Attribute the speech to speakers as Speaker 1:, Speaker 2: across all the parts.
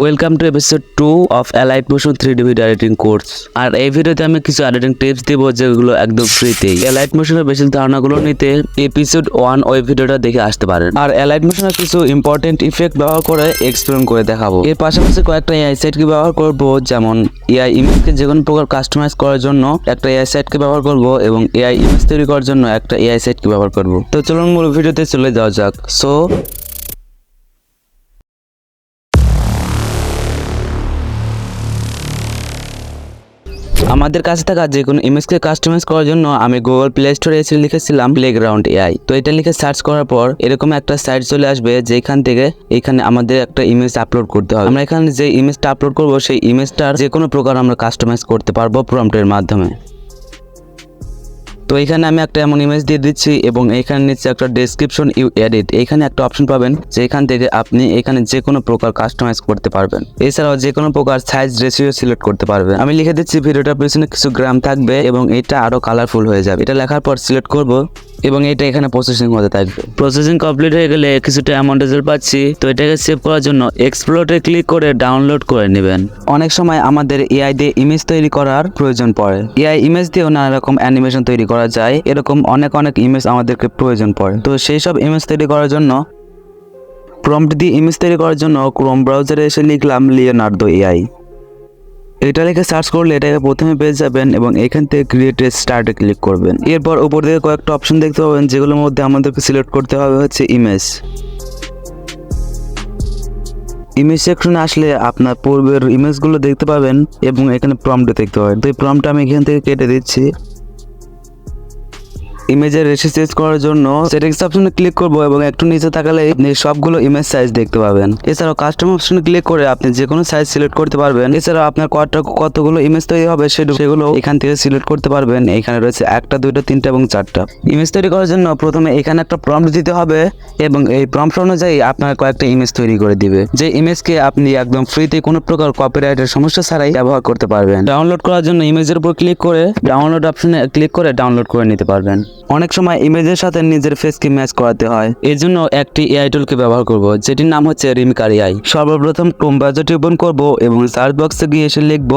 Speaker 1: Welcome to episode 2 of Alight Motion 3D video editing course. আর এই ভিডিওতে আমি কিছু এডিটিং টিপস দিব যেগুলো একদম ফ্রিতেই। অ্যালাইট মোশনের বেসিক ধারণাগুলো নিতে এপিসোড 1 ওই ভিডিওটা দেখে আসতে পারেন। আর অ্যালাইট মোশনের কিছু ইম্পর্টেন্ট ইফেক্ট ব্যবহার করে এক্সপ্লেন করে দেখাবো। এর পাশাপাশি কয়েকটা এআই সাইটকে ব্যবহার করব, যেমন এআই ইমেজকে যে কোনো প্রকার কাস্টমাইজ করার জন্য একটা এআই সাইটকে ব্যবহার করব এবং এআই ইমেজ তৈরি করার জন্য একটা এআই সাইটকে ব্যবহার করব। তো চলুন মূল ভিডিওতে চলে যাওয়া যাক। সো আমাদের কাছে থাকা যে কোনো ইমেজকে কাস্টমাইজ করার জন্য আমি গুগল প্লে স্টোরে এসে লিখেছিলাম প্লেগ্রাউন্ড এআই। তো এটা লিখে সার্চ করার পর এরকম একটা সাইট চলে আসবে, যেখান থেকে এখানে আমাদের একটা ইমেজ আপলোড করতে হবে। আমরা এখানে যে ইমেজটা আপলোড করব সেই ইমেজটার যে কোনো প্রকার আমরা কাস্টমাইজ করতে পারবো প্রম্পটের মাধ্যমে। তো এখানে আমি একটা এমন ইমেজ দিয়ে দিচ্ছি এবং এখানে নিচে একটা ডেসক্রিপশন ইউ এডিট, এখানে একটা অপশন পাবেন যেখান থেকে আপনি এখানে যে কোনো প্রকার কাস্টমাইজ করতে পারবেন। এছাড়াও যে কোনো প্রকার সাইজ রেশিও সিলেক্ট করতে পারবেন। আমি লিখে দিচ্ছি ভিডিওটার পিছনে কিছু গ্রাম থাকবে এবং এটা আরো কালারফুল হয়ে যাবে। এটা লেখার পর সিলেক্ট করব এবং এটা এখানে প্রসেসিং হতে থাকবে। প্রসেসিং কমপ্লিট হয়ে গেলে কিছুটা অ্যামাউন্ট রেজাল্ট পাচ্ছি। তো এটাকে সেভ করার জন্য এক্সপ্লোরে ক্লিক করে ডাউনলোড করে নেবেন। অনেক সময় আমাদের এআই দিয়ে ইমেজ তৈরি করার প্রয়োজন পড়ে। এআই ইমেজ দিয়েও নানা রকম অ্যানিমেশন তৈরি করা যায়, এরকম অনেক ইমেজ আমাদেরকে প্রয়োজন পড়ে। তো সেই সব ইমেজ তৈরি করার জন্য প্রম্পট দিয়ে ইমেজ তৈরি করার জন্য ক্রোম ব্রাউজারে এসে লিখলাম লিওনার্দো এআই। এটা লিখে সার্চ করলে এটাকে প্রথমে পেয়ে যাবেন এবং এখান থেকে ক্রিয়েট স্টার্টে ক্লিক করবেন। এরপর উপর দিকে কয়েকটা অপশন দেখতে পাবেন, যেগুলোর মধ্যে আমাদেরকে সিলেক্ট করতে হবে হচ্ছে ইমেজ। ইমেজ সেকশনে আসলে আপনার পূর্বের ইমেজগুলো দেখতে পাবেন এবং এখানে প্রম্পট দেখতে পাবেন। তো এই প্রম্পট আমি এখান থেকে কেটে দিচ্ছি। ইমেজের রেশিও চেঞ্জ করার জন্য সেটিংস অপশনে ক্লিক করব এবং একটু নিচে তাকালে আপনি সবগুলো ইমেজ সাইজ দেখতে পাবেন। এছাড়াও কাস্টম অপশনে ক্লিক করে আপনি যে কোনো সাইজ সিলেক্ট করতে পারবেন। এছাড়াও আপনার কতগুলো ইমেজ তৈরি হবে সেগুলো এখান থেকে সিলেক্ট করতে পারবেন। এখানে রয়েছে 1টা 2টা 3টা এবং 4টা। ইমেজ তৈরি করার জন্য প্রথমে এখানে একটা প্রম্পট দিতে হবে এবং এই প্রম্পট অনুযায়ী আপনার কয়েকটা ইমেজ তৈরি করে দিবে, যে ইমেজকে আপনি একদম ফ্রিতে কোনো প্রকার কপিরাইটের সমস্যা ছাড়াই ব্যবহার করতে পারবেন। ডাউনলোড করার জন্য ইমেজের উপর ক্লিক করে ডাউনলোড অপশনে ক্লিক করে ডাউনলোড করে নিতে পারবেন। অনেক সময় ইমেজের সাথে নিজের ফেসকে ম্যাচ করাতে হয়, এর জন্য একটি এআই টুলকে ব্যবহার করব, যেটির নাম হচ্ছে রিমিকার এআই। সর্বপ্রথম ক্রোম ব্রাউজারটি ওপেন করব এবং সার্চ বক্সে গিয়ে এসে লিখব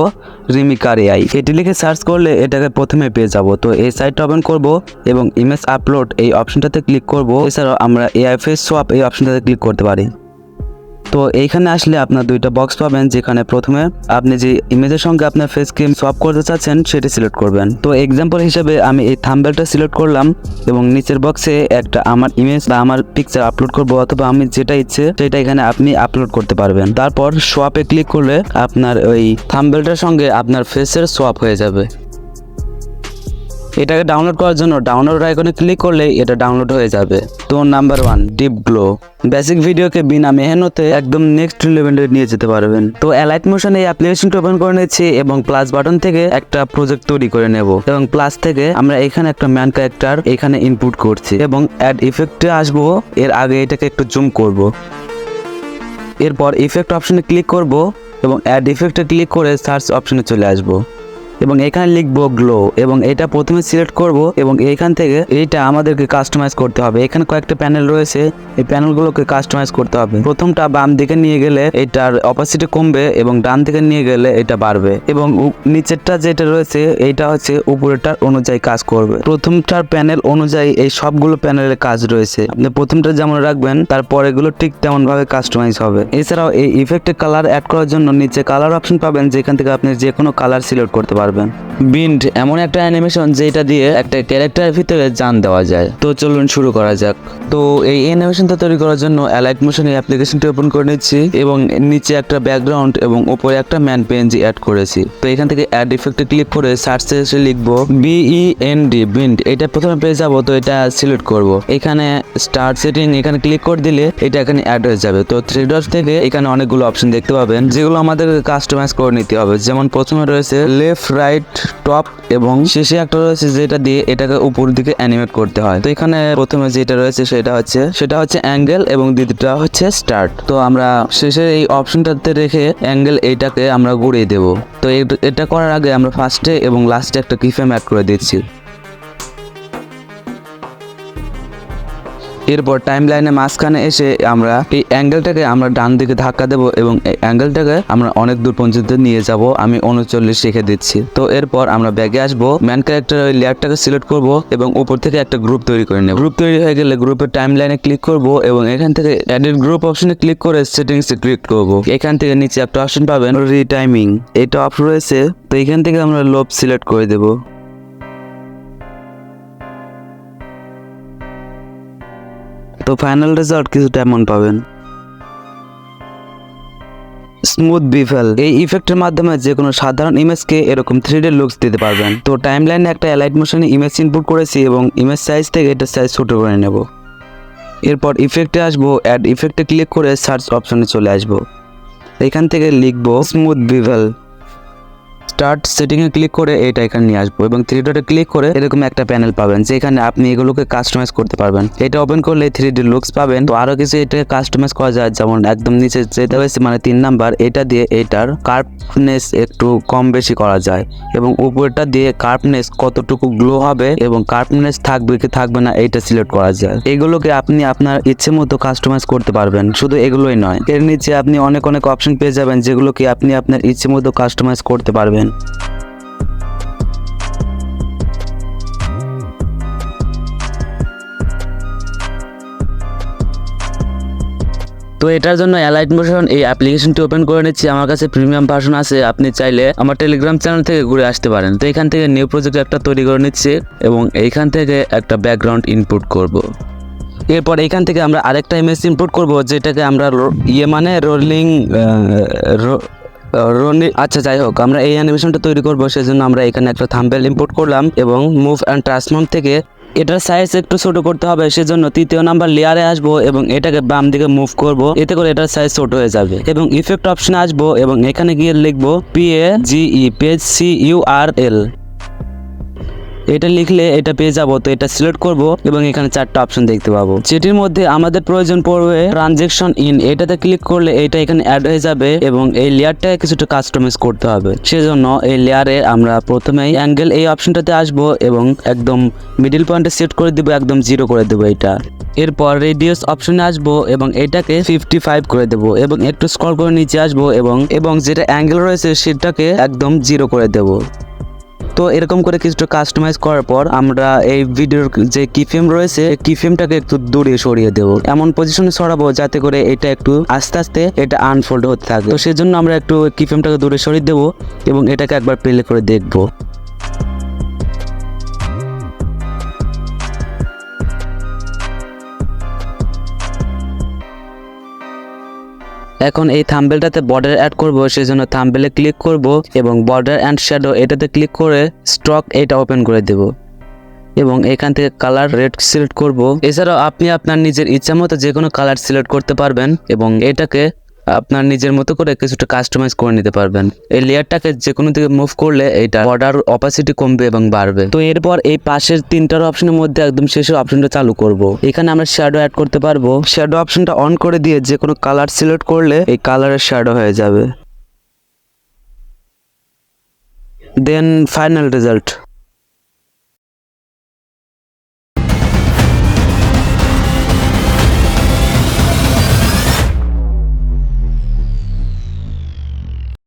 Speaker 1: রিমিকার এআই। এটি লিখে সার্চ করলে এটাকে প্রথমে পেয়ে যাব। তো এই সাইটটা ওপেন করব এবং ইমেজ আপলোড এই অপশনটাতে ক্লিক করব। এছাড়াও আমরা এআই ফেস সোয়াপ এই অপশনটাতে ক্লিক করতে পারি। তো এইখানে আসলে আপনার 2টা বক্স পাবেন, যেখানে প্রথমে আপনি যে ইমেজের সঙ্গে আপনার ফেসকে সোয়াপ করতে চাচ্ছেন সেটি সিলেক্ট করবেন। তো এক্সাম্পল হিসেবে আমি এই থাম্বনেলটা সিলেক্ট করলাম এবং নিচের বক্সে একটা আমার ইমেজ বা আমার পিকচার আপলোড করব, অথবা আমি যেটা ইচ্ছে সেটা এখানে আপনি আপলোড করতে পারবেন। তারপর সোয়াপে ক্লিক করলে আপনার ওই থাম্বনেলটার সঙ্গে আপনার ফেসের সোয়াপ হয়ে যাবে। এটাকে ডাউনলোড করার জন্য ডাউনলোড আইকনে ক্লিক করলে এটা ডাউনলোড হয়ে যাবে। তো নাম্বার 1, ডিপ গ্লো। বেসিক ভিডিওকে বিনা মেহনতে একদম নেক্সট লেভেলে নিয়ে যেতে পারবেন। তো অ্যালাইট মোশন এই অ্যাপ্লিকেশনটা ওপেন করে নিচ্ছি এবং প্লাস বাটন থেকে একটা প্রজেক্ট তৈরি করে নেব এবং প্লাস থেকে আমরা এখানে একটা ম্যান ক্যারেক্টার এখানে ইনপুট করছি এবং অ্যাড ইফেক্টে আসবো। এর আগে এটাকে একটু জুম করব। এরপর ইফেক্ট অপশনে ক্লিক করব এবং অ্যাড ইফেক্টে ক্লিক করে সার্চ অপশনে চলে আসবো এবং এখানে লিখবো গ্লো এবং এটা প্রথমে সিলেক্ট করব এবং এইখান থেকে এইটা আমাদেরকে কাস্টমাইজ করতে হবে। এখানে কয়েকটা প্যানেল রয়েছে, এই প্যানেলগুলোকে কাস্টমাইজ করতে হবে। প্রথমটা বাম দিকে নিয়ে গেলে এটার অপাসিটি কমবে এবং ডান দিকে নিয়ে গেলে এটা বাড়বে এবং নিচেরটা যেটা রয়েছে এইটা হচ্ছে উপরেরটার অনুযায়ী কাজ করবে। প্রথমটার প্যানেল অনুযায়ী এই সবগুলো প্যানেলের কাজ রয়েছে। আপনি প্রথমটা যেমন রাখবেন তারপর এগুলো ঠিক তেমন ভাবে কাস্টমাইজ হবে। এছাড়াও এই ইফেক্টে কালার অ্যাড করার জন্য নিচে কালার অপশন পাবেন, যেখান থেকে আপনি যে কোনো কালার সিলেক্ট করতে পারবেন। বিন্ড এমন একটা অ্যানিমেশন যেটা দিয়ে একটা ক্যারেক্টারের ভিতরে জান দেওয়া যায়। তো চলুন শুরু করা যাক। তো এই অ্যানিমেশনটা তৈরি করার জন্য অ্যালাইট মোশন এই অ্যাপ্লিকেশনটি ওপেন করে নিচ্ছি এবং নিচে একটা ব্যাকগ্রাউন্ড এবং উপরে একটা ম্যান পেনজি অ্যাড করেছি। তো এখান থেকে অ্যাড ইফেক্টে ক্লিক করে সার্চে এসে লিখবো BEND বিন্ড। এটা প্রথমে পেয়ে যাবো, তো এটা সিলেক্ট করব। এখানে স্টার্ট সেটিং এখানে ক্লিক করে দিলে এটা এখানে অ্যাড হয়ে যাবে। তো 3 ডট থেকে এখানে অনেকগুলো অপশন দেখতে পাবেন, যেগুলো আমাদের কাস্টমাইজ করে নিতে হবে। যেমন প্রথমে রয়েছে লেফট, রাইট, টপ এবং শেষে একটা রয়েছে যেটা দিয়ে এটাকে উপর দিকে অ্যানিমেট করতে হয়। তো এখানে প্রথমে যেটা রয়েছে সেটা হচ্ছে অ্যাঙ্গেল এবং দ্বিতীয়টা হচ্ছে স্টার্ট। তো আমরা শেষে এই অপশনটাতে রেখে অ্যাঙ্গেল এইটাকে আমরা ঘুরিয়ে দেব। তো এটা করার আগে আমরা ফার্স্টে এবং লাস্টে একটা কিফ্রেম অ্যাড করে দিচ্ছি। এরপর টাইম লাইনে মাঝখানে এসে আমরা এই অ্যাঙ্গেলটাকে আমরা ডান দিকে ধাক্কা দেবো এবং এই অ্যাঙ্গেলটাকে আমরা অনেক দূর পর্যন্ত নিয়ে যাব। আমি 39 রেখে দিচ্ছি। তো এরপর আমরা ব্যাগে আসবো, ম্যান ক্যারেক্টার ওই লেয়ারটাকে সিলেক্ট করব এবং উপর থেকে একটা গ্রুপ তৈরি করে নেব। গ্রুপ তৈরি হয়ে গেলে গ্রুপের টাইম লাইনে ক্লিক করব এবং এখান থেকে এডিট গ্রুপ অপশনে ক্লিক করে সেটিংসে ক্লিক করব। এখান থেকে নিচে একটা অপশন পাবেন রিটাইমিং, এটা অফ রয়েছে। তো এখান থেকে আমরা লোভ সিলেক্ট করে দেব। তো ফাইনাল রেজাল্ট কিছুটা এমন পাবেন। স্মুথ বিফেল, এই ইফেক্টের মাধ্যমে যে কোনো সাধারণ ইমেজকে এরকম 3D লুকস দিতে পারবেন। তো টাইম লাইনে একটা অ্যালাইট মোশনে ইমেজ ইনপুট করেছি এবং ইমেজ সাইজ থেকে এটা সাইজ ছোট করে নেব। এরপর ইফেক্টে আসবো, অ্যাড ইফেক্টে ক্লিক করে সার্চ অপশনে চলে আসবো। এখান থেকে লিখবো স্মুথ বিফেল, স্টার্ট সেটিংয়ে ক্লিক করে এটা এখানে নিয়ে আসবো এবং 3 ডটে ক্লিক করে এরকম একটা প্যানেল পাবেন যেখানে আপনি এগুলোকে কাস্টমাইজ করতে পারবেন। এটা ওপেন করলে 3D লুকস পাবেন। তো আরো কিছু এটাকে কাস্টমাইজ করা যায়, যেমন একদম নিচে যেটা হয়েছে মানে 3 নাম্বার, এটা দিয়ে এটার কার্ভনেস একটু কম বেশি করা যায় এবং উপরটা দিয়ে কার্ভনেস কতটুকু গ্লো হবে এবং কার্ভনেস থাকবে কি থাকবে না এটা সিলেক্ট করা যায়। এগুলোকে আপনি আপনার ইচ্ছে মতো কাস্টমাইজ করতে পারবেন। শুধু এগুলোই নয়, এর নিচে আপনি অনেক অপশন পেয়ে যাবেন যেগুলোকে আপনি আপনার ইচ্ছে মতো কাস্টমাইজ করতে পারবেন। তো এটার জন্য অ্যালাইট মোশন এই অ্যাপ্লিকেশনটি ওপেন করে নিচ্ছি। আমার কাছে প্রিমিয়াম ভার্সন আছে, আপনি চাইলে আমার টেলিগ্রাম চ্যানেল থেকে ঘুরে আসতে পারেন। তো এখান থেকে নিউ প্রজেক্ট একটা তৈরি করে নিচ্ছি এবং এইখান থেকে একটা ব্যাকগ্রাউন্ড ইনপুট করব। এরপর এইখান থেকে আমরা আরেকটা ইমেজ ইনপুট করব যেটাকে আমরা মানে রোলিং আচ্ছা যাই হোক, আমরা এই অ্যানিমেশনটা তৈরি করবো সেজন্য আমরা এখানে একটা থাম্বনেল ইম্পোর্ট করলাম এবং মুভ অ্যান্ড ট্রান্সফর্ম থেকে এটার সাইজ একটু ছোট করতে হবে, সেজন্য 3য় নাম্বার লেয়ারে আসবো এবং এটাকে বাম দিকে মুভ করব, এতে করে এটার সাইজ ছোট হয়ে যাবে এবং ইফেক্ট অপশনে আসবো এবং এখানে গিয়ে লিখবো PAGE এটা লিখলে এটা পেয়ে যাবো। তো এটা সিলেক্ট করব এবং এখানে 4টা অপশন দেখতে পাবো, যেটির মধ্যে আমাদের প্রয়োজন পড়বে ট্রানজেকশন ইন। এটাতে ক্লিক করলে এটা এখানে অ্যাড হয়ে যাবে এবং এই লেয়ারটাকে কিছুটা কাস্টমাইজ করতে হবে। সেজন্য এই লেয়ারে আমরা প্রথমেই অ্যাঙ্গেল এই অপশনটাতে আসবো এবং একদম মিডিল পয়েন্টে সেট করে দিব, একদম 0 করে দেবো এটা। এরপর রেডিয়াস অপশনে আসবো এবং এটাকে 55 করে দেবো এবং একটু স্ক্রল করে নিচে আসবো এবং যেটা অ্যাঙ্গেল রয়েছে সেটাকে একদম 0 করে দেবো। তো এরকম করে কিছুটা কাস্টমাইজ করার পর আমরা এই ভিডিওর যে কিফ্রেম রয়েছে কিফ্রেমটাকে একটু দূরে সরিয়ে দেব, এমন পজিশনে সরাবো যাতে করে এটা একটু আস্তে আস্তে এটা আনফোল্ড হতে থাকে। তো সেজন্য আমরা একটু কিফ্রেমটাকে দূরে সরিয়ে দেবো এবং এটাকে একবার প্লে করে দেখবো। এখন এই থাম্বনেলটাতে বর্ডার অ্যাড করব, সেজন্য থাম্বনেলে ক্লিক করব এবং বর্ডার অ্যান্ড শ্যাডো এটাতে ক্লিক করে স্ট্রক এটা ওপেন করে দেব এবং এখান থেকে কালার রেড সিলেক্ট করব। এছাড়াও আপনি আপনার নিজের ইচ্ছা মতো যে কোনো কালার সিলেক্ট করতে পারবেন এবং এটাকে আপনার নিজের মতো করে কিছুটা কাস্টমাইজ করে নিতে পারবেন। এই লেয়ারটাকে যে কোনো দিকে মুভ করলে এটা বর্ডার অপাসিটি কমবে এবং বাড়বে। তো এরপর এই পাশের 3টার অপশনের মধ্যে একদম শেষের অপশনটা চালু করব। এখানে আমরা শ্যাডো অ্যাড করতে পারবো। শ্যাডো অপশনটা অন করে দিয়ে যে কোনো কালার সিলেক্ট করলে এই কালারের শ্যাডো হয়ে যাবে। Then final result.